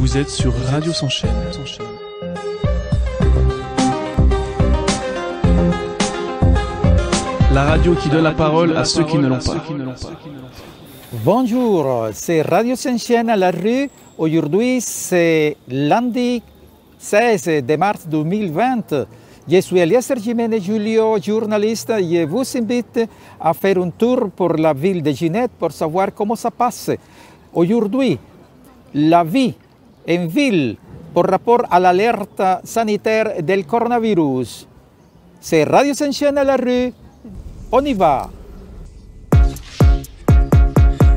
Vous êtes sur Radio S'enchaîne. La radio qui donne la parole à ceux qui ne l'ont pas. Bonjour, c'est Radio S'enchaîne à la rue. Aujourd'hui, c'est lundi 16 mars 2020. Je suis Eliezer Jiménez Julio, journaliste. Je vous invite à faire un tour pour la ville de Ginette pour savoir comment ça passe. Aujourd'hui, la vie en ville par rapport à l'alerte sanitaire del coronavirus. C'est Radio S'enchaîne à la rue. On y va.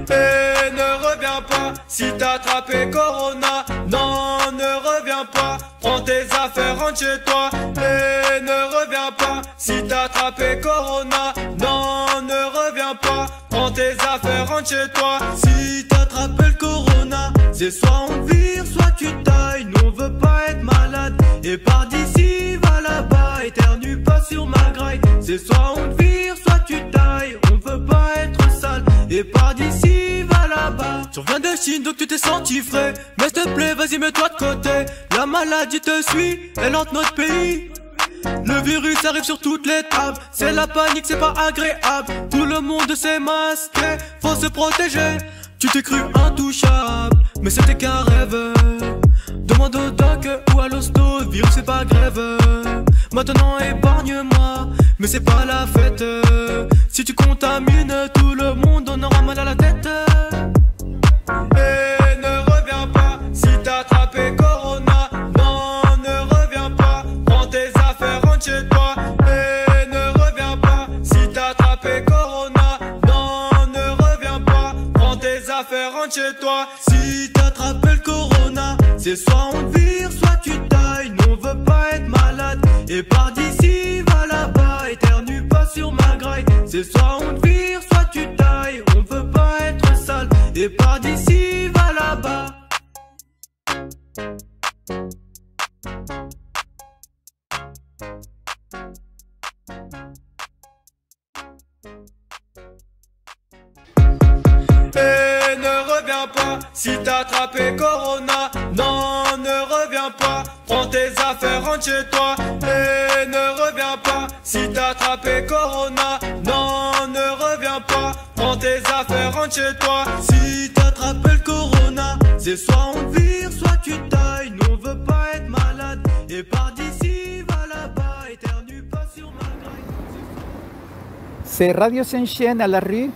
Et ne reviens pas si t'as attrapé Corona. Non, ne reviens pas. Prends tes affaires, rentre chez toi. Et ne reviens pas si t'as attrapé Corona. Non, ne reviens pas. Prends tes affaires, rentre chez toi. Si t'as attrapé le Corona, c'est soit on te vire, soit tu tailles. Nous on veut pas être malade. Et par d'ici, va là-bas. Éternue pas sur ma graille. C'est soit on te vire, soit tu tailles. On veut pas être sale. Et par d'ici, va là-bas. Tu reviens de Chine, donc tu t'es senti frais. Mais s'il te plaît, vas-y, mets-toi de côté. La maladie te suit, elle hante notre pays. Le virus arrive sur toutes les tables. C'est la panique, c'est pas agréable. Tout le monde s'est masqué, faut se protéger. Tu t'es cru intouchable, mais c'était qu'un rêve. Demande au doc ou à l'hosto, le virus c'est pas grève. Maintenant épargne-moi, mais c'est pas la fête. Si tu contamines tout le monde, on aura mal à la tête. Et ne reviens pas si t'as attrapé Corona. Non, ne reviens pas, prends tes affaires, rentre chez toi. Et ne reviens pas si t'as attrapé Corona. Non, ne reviens pas, prends tes affaires, rentre chez toi. Si t'as attrapé le Corona, c'est soit on te vire, soit tu tailles. Nous on veut pas être malade. Et par d'ici, va là-bas. Éternue pas sur ma graille. C'est soit on te vire, soit tu tailles. On veut pas être sale. Et par d'ici, va là-bas. Et ne reviens pas si t'as attrapé Corona. Non, ne reviens pas. Prends tes affaires, rentre chez toi. Et ne reviens pas si t'as attrapé Corona. Non, ne reviens pas. Prends tes affaires, rentre chez toi. Si t'as attrapé le Corona, c'est soit on te vire, soit tu tailles. Nous on veut pas être malade. Et par d'ici, va là-bas. Éternue pas sur ma graille. C'est Radio S'enchaîne à la rue.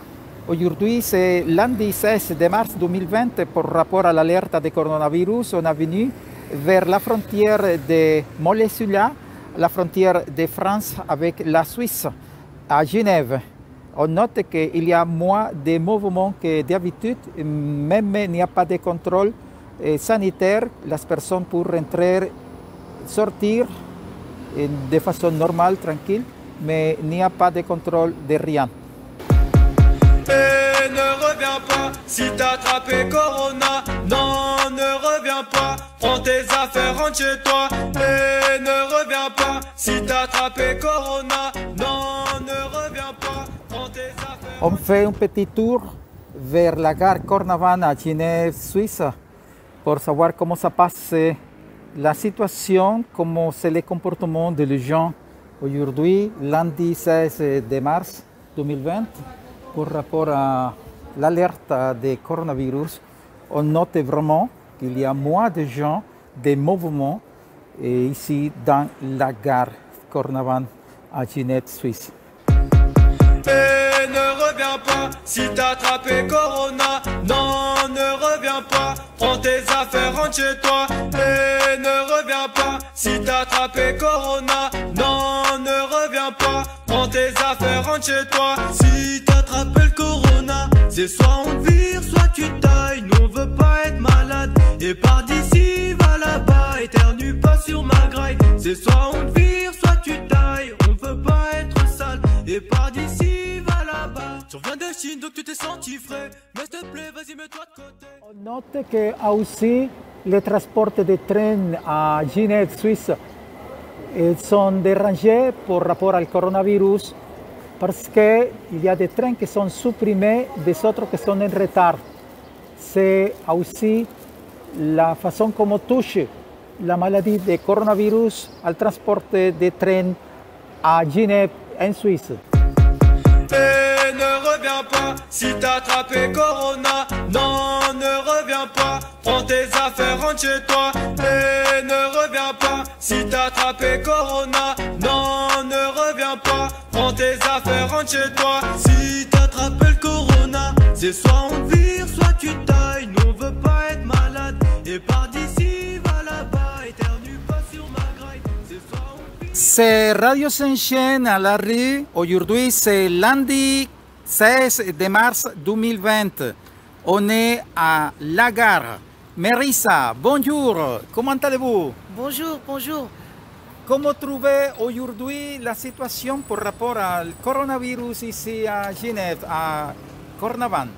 Aujourd'hui, c'est lundi 16 mars 2020. Par rapport à l'alerte de coronavirus, on est venu vers la frontière de Mollet-sur-Loire, la frontière de France avec la Suisse, à Genève. On note qu'il y a moins de mouvements que d'habitude, même il n'y a pas de contrôle sanitaire. Les personnes peuvent rentrer, sortir de façon normale, tranquille, mais il n'y a pas de contrôle de rien. Et ne reviens pas si t'as attrapé Corona. Non, ne reviens pas. Prends tes affaires, rentre chez toi. Et ne reviens pas si t'as attrapé Corona. Non, ne reviens pas. Prends tes affaires. On fait un petit tour vers la gare Cornavan à Genève, Suisse, pour savoir comment ça passe la situation, comment c'est le comportement des gens aujourd'hui, lundi 16 mars 2020. Par rapport à l'alerte de coronavirus, on note vraiment qu'il y a moins de gens, de mouvements ici dans la gare Cornavan à Genève, Suisse. Et ne reviens pas si t'as attrapé Corona. Non, ne reviens pas. Prends tes affaires, rentre chez toi. Et ne reviens pas si t'as attrapé Corona. Non, ne reviens pas. Prends tes affaires, rentre chez toi. Si t'as attrapé le Corona, c'est soit on te vire, soit tu tailles. Nous on veut pas être malade. Et par d'ici, va là-bas. Éternue pas sur ma graille. C'est soit on te vire, soit tu tailles. On veut pas être sale. Et par d'ici, va là-bas. Tu reviens de Chine, donc tu t'es senti frais. Mais s'il te plaît, vas-y, mets-toi de côté. On note qu'il y a aussi les transports de train à Genève, Suisse. Ils sont dérangés par rapport au coronavirus parce qu'il y a des trains qui sont supprimés, des autres qui sont en retard. C'est aussi la façon comme on touche la maladie de coronavirus al transport des trains à Genève, en Suisse. Et ne reviens pas si t'as attrapé Corona. Non, ne reviens pas. Prends tes affaires, rentre chez toi. Et ne reviens pas si t'as attrapé Corona. Non, ne reviens pas. Prends tes affaires, rentre chez toi. Si t'as attrapé le Corona, c'est soit on te vire, soit tu tailles. Nous on veut pas être malade. Et par d'ici, va là-bas. Éternue pas sur ma graille. C'est soit on te vire. C'est Radio Saint-Chen à la rue. Aujourd'hui, c'est lundi 16 de mars 2020. On est à la gare. Mérissa, bonjour. Comment allez-vous? Bonjour, bonjour. Comment trouvez aujourd'hui la situation par rapport au coronavirus ici à Genève, à Cornavan?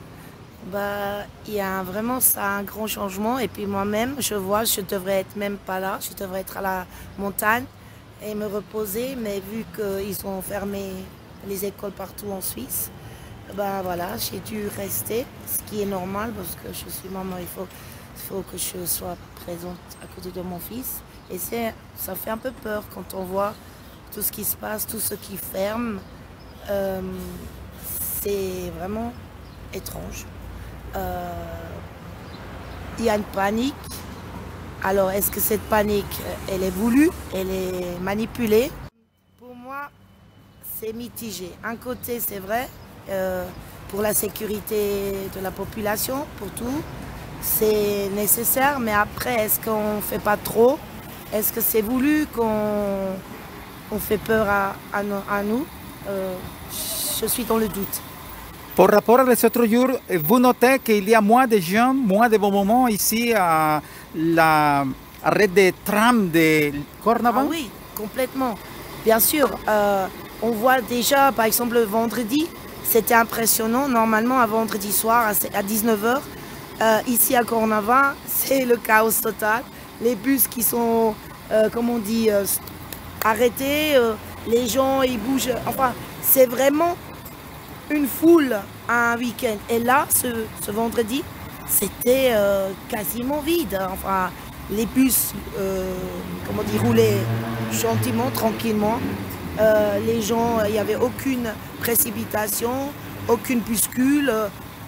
Bah, il y a vraiment ça, un grand changement. Et puis moi-même, je vois, je devrais être même pas là. Je devrais être à la montagne et me reposer. Mais vu qu'ils ont fermé les écoles partout en Suisse, bah voilà, j'ai dû rester, ce qui est normal parce que je suis maman. Il faut que je sois présente à côté de mon fils. Et ça fait un peu peur quand on voit tout ce qui se passe, tout ce qui ferme. C'est vraiment étrange. Il y a une panique. Alors, est-ce que cette panique, elle est voulue, elle est manipulée? Pour moi, c'est mitigé. Un côté, c'est vrai, pour la sécurité de la population, pour tout, c'est nécessaire. Mais après, est-ce qu'on ne fait pas trop? Est-ce que c'est voulu qu'on fait peur à nous? Je suis dans le doute. Par rapport à les autres jours, vous notez qu'il y a moins de gens, moins de bons moments ici à l'arrêt des trams de Cornavan? Ah oui, complètement. Bien sûr, on voit déjà, par exemple, le vendredi, c'était impressionnant. Normalement, un vendredi soir à 19h, ici à Cornavan, c'est le chaos total. Les bus qui sont, comme on dit, arrêtés, les gens, ils bougent. Enfin, c'est vraiment une foule à un week-end. Et là, ce vendredi, c'était quasiment vide. Enfin, les bus, comme on dit, roulaient gentiment, tranquillement. Les gens, il n'y avait aucune précipitation, aucune bouscule,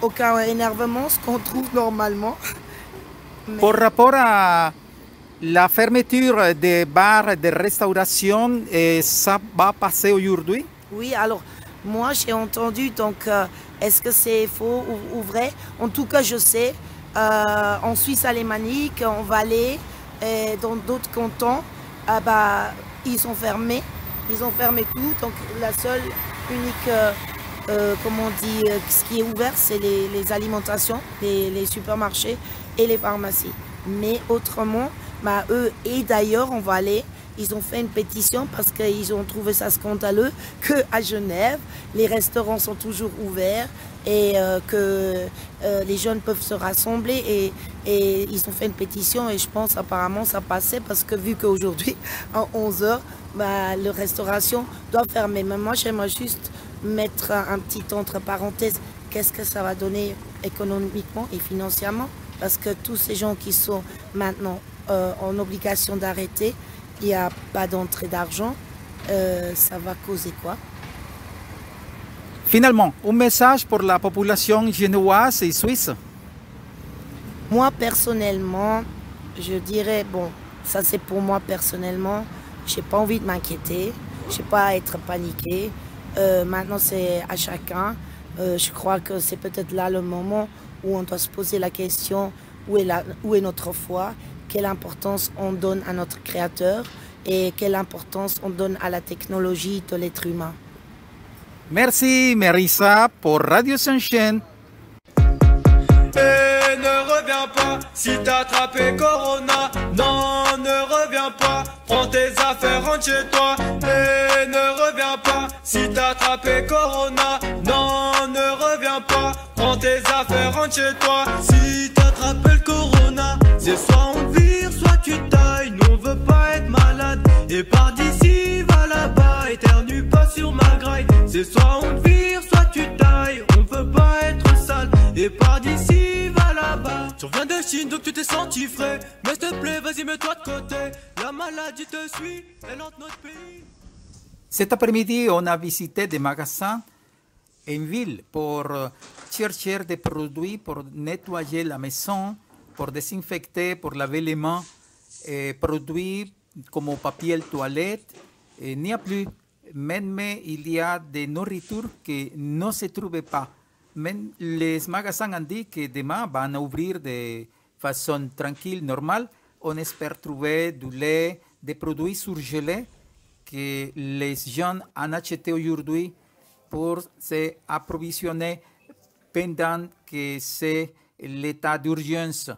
aucun énervement, ce qu'on trouve normalement. Mais... Par rapport à la fermeture des bars, des restaurations, ça va passer aujourd'hui? Oui, alors moi j'ai entendu, donc est-ce que c'est faux ou vrai? En tout cas, je sais, en Suisse alémanique, en Valais, et dans d'autres cantons, ils ont fermé tout. Donc la seule, unique, comment on dit, ce qui est ouvert, c'est les alimentations, les supermarchés et les pharmacies. Mais autrement, eux, et d'ailleurs en Valais, ils ont fait une pétition parce qu'ils ont trouvé ça scandaleux qu'à Genève, les restaurants sont toujours ouverts et que les jeunes peuvent se rassembler et ils ont fait une pétition et je pense apparemment ça passait parce que vu qu'aujourd'hui, à 11h, la restauration doit fermer. Mais moi, j'aimerais juste mettre un petit entre parenthèses, qu'est-ce que ça va donner économiquement et financièrement? Parce que tous ces gens qui sont maintenant en obligation d'arrêter, il n'y a pas d'entrée d'argent, ça va causer quoi? Finalement, un message pour la population genevoise et suisse? Moi, personnellement, je dirais, bon, ça c'est pour moi personnellement, je n'ai pas envie de m'inquiéter, je n'ai pas à être paniqué. Maintenant, c'est à chacun. Je crois que c'est peut-être là le moment où on doit se poser la question, où est notre foi? Quelle importance on donne à notre Créateur et quelle importance on donne à la technologie de l'être humain. Merci Mérissa pour Radio Saint-Chen. Et ne reviens pas si t'as attrapé Corona. Non, ne reviens pas. Prends tes affaires, rentre chez toi. Et ne reviens pas si t'as attrapé Corona. Non, ne reviens pas. Prends tes affaires, rentre chez toi. Si t'as attrapé le Corona, c'est soit on te vire, soit tu tailles. Nous on veut pas être malade. Et par d'ici, va là-bas. Éternue pas sur ma graille. C'est soit on te vire, soit tu tailles. On veut pas être sale. sale. Et par d'ici, va là-bas. Tu reviens de Chine, donc tu t'es senti frais. Mais s'il te plaît, vas-y, mets-toi de côté. La maladie te suit, elle hante notre pays. Cet après-midi, on a visité des magasins en ville pour chercher des produits pour nettoyer la maison, pour désinfecter, pour laver les mains, produits comme papier toilette. Il n'y a plus. Même il y a des nourritures qui ne se trouvaient pas. Même les magasins ont dit que demain vont ouvrir de façon tranquille, normale. On espère trouver du lait, des produits surgelés que les gens ont acheté aujourd'hui pour s'approvisionner pendant que c'est l'état d'urgence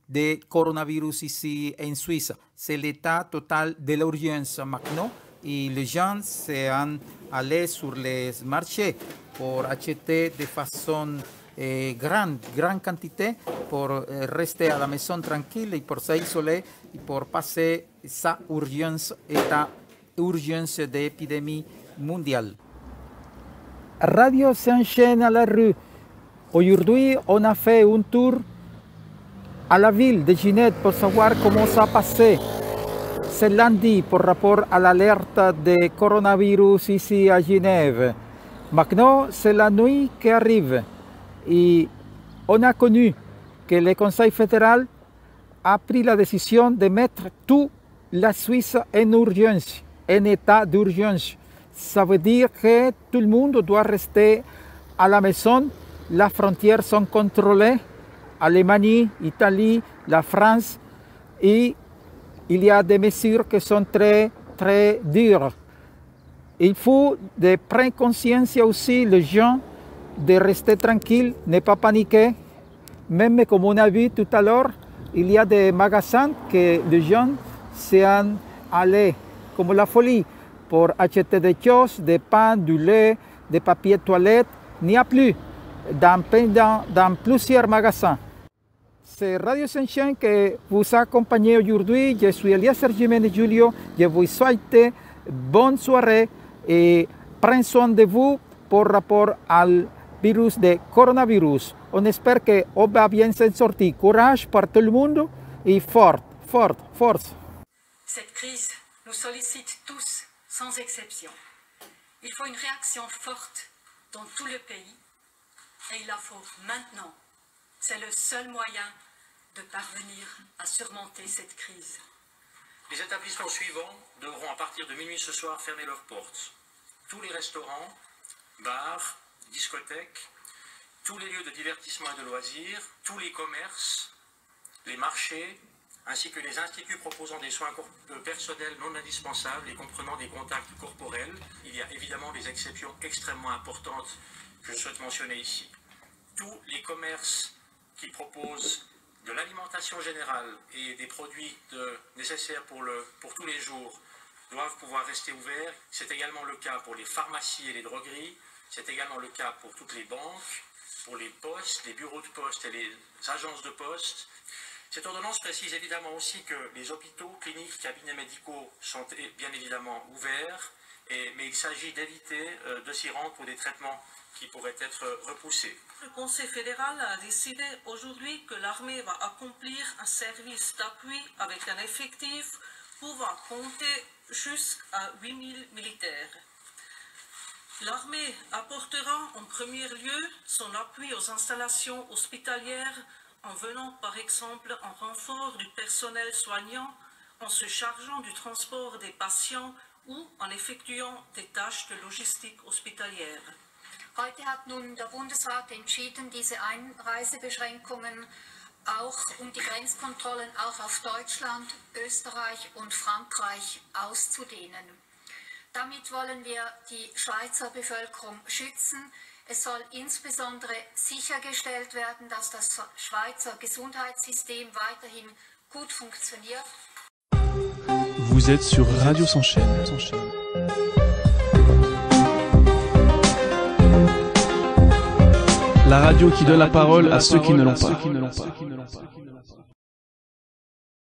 de coronavirus ici en Suisse. C'est l'état total de l'urgence maintenant et les gens sont allés sur les marchés pour acheter de façon grande quantité pour rester à la maison tranquille et pour s'isoler et pour passer sa urgence, état urgence d'épidémie mondiale. Radio s'enchaîne à la rue. Aujourd'hui, on a fait un tour à la ville de Ginette pour savoir comment ça passait. C'est lundi par rapport à l'alerte de coronavirus ici à Genève. Maintenant, c'est la nuit qui arrive et on a connu que le Conseil fédéral a pris la décision de mettre toute la Suisse en urgence, en état d'urgence. Ça veut dire que tout le monde doit rester à la maison. Les frontières sont contrôlées. Allemagne, Italie, la France. Et il y a des mesures qui sont très, très dures. Il faut de prendre conscience aussi, les gens, de rester tranquilles, ne pas paniquer. Même comme on a vu tout à l'heure, il y a des magasins que les gens sont allés comme la folie pour acheter des choses, des pains, du lait, des papiers toilettes. Il n'y a plus dans plusieurs magasins. C'est Radio Saint-Chen qui vous accompagne aujourd'hui. Je suis Eliezer Jiménez Julio. Je vous souhaite bonne soirée et prenez soin de vous par rapport au virus de coronavirus. On espère qu'on va bien s'en sortir. Courage pour tout le monde et force. Cette crise nous sollicite tous, sans exception. Il faut une réaction forte dans tout le pays et il la faut maintenant. C'est le seul moyen de parvenir à surmonter cette crise. Les établissements suivants devront à partir de minuit ce soir fermer leurs portes. Tous les restaurants, bars, discothèques, tous les lieux de divertissement et de loisirs, tous les commerces, les marchés, ainsi que les instituts proposant des soins personnels non indispensables et comprenant des contacts corporels. Il y a évidemment des exceptions extrêmement importantes que je souhaite mentionner ici. Tous les commerces qui proposent de l'alimentation générale et des produits nécessaires pour tous les jours doivent pouvoir rester ouverts. C'est également le cas pour les pharmacies et les drogueries. C'est également le cas pour toutes les banques, pour les postes, les bureaux de poste et les agences de poste. Cette ordonnance précise évidemment aussi que les hôpitaux, cliniques, cabinets médicaux sont bien évidemment ouverts, mais il s'agit d'éviter de s'y rendre pour des traitements qui pourraient être repoussés. Le Conseil fédéral a décidé aujourd'hui que l'armée va accomplir un service d'appui avec un effectif pouvant compter jusqu'à 8000 militaires. L'armée apportera en premier lieu son appui aux installations hospitalières en venant par exemple en renfort du personnel soignant, en se chargeant du transport des patients ou en effectuant des tâches de logistique hospitalière. Heute hat nun der Bundesrat entschieden, diese Einreisebeschränkungen und die Grenzkontrollen auch auf Deutschland, Österreich und Frankreich auszudehnen. Damit wollen wir die Schweizer Bevölkerung schützen. Es soll insbesondere sichergestellt werden, dass das Schweizer Gesundheitssystem weiterhin gut funktioniert. Vous êtes sur Radio Saint-Chen. La radio qui donne la parole à ceux qui ne l'ont pas.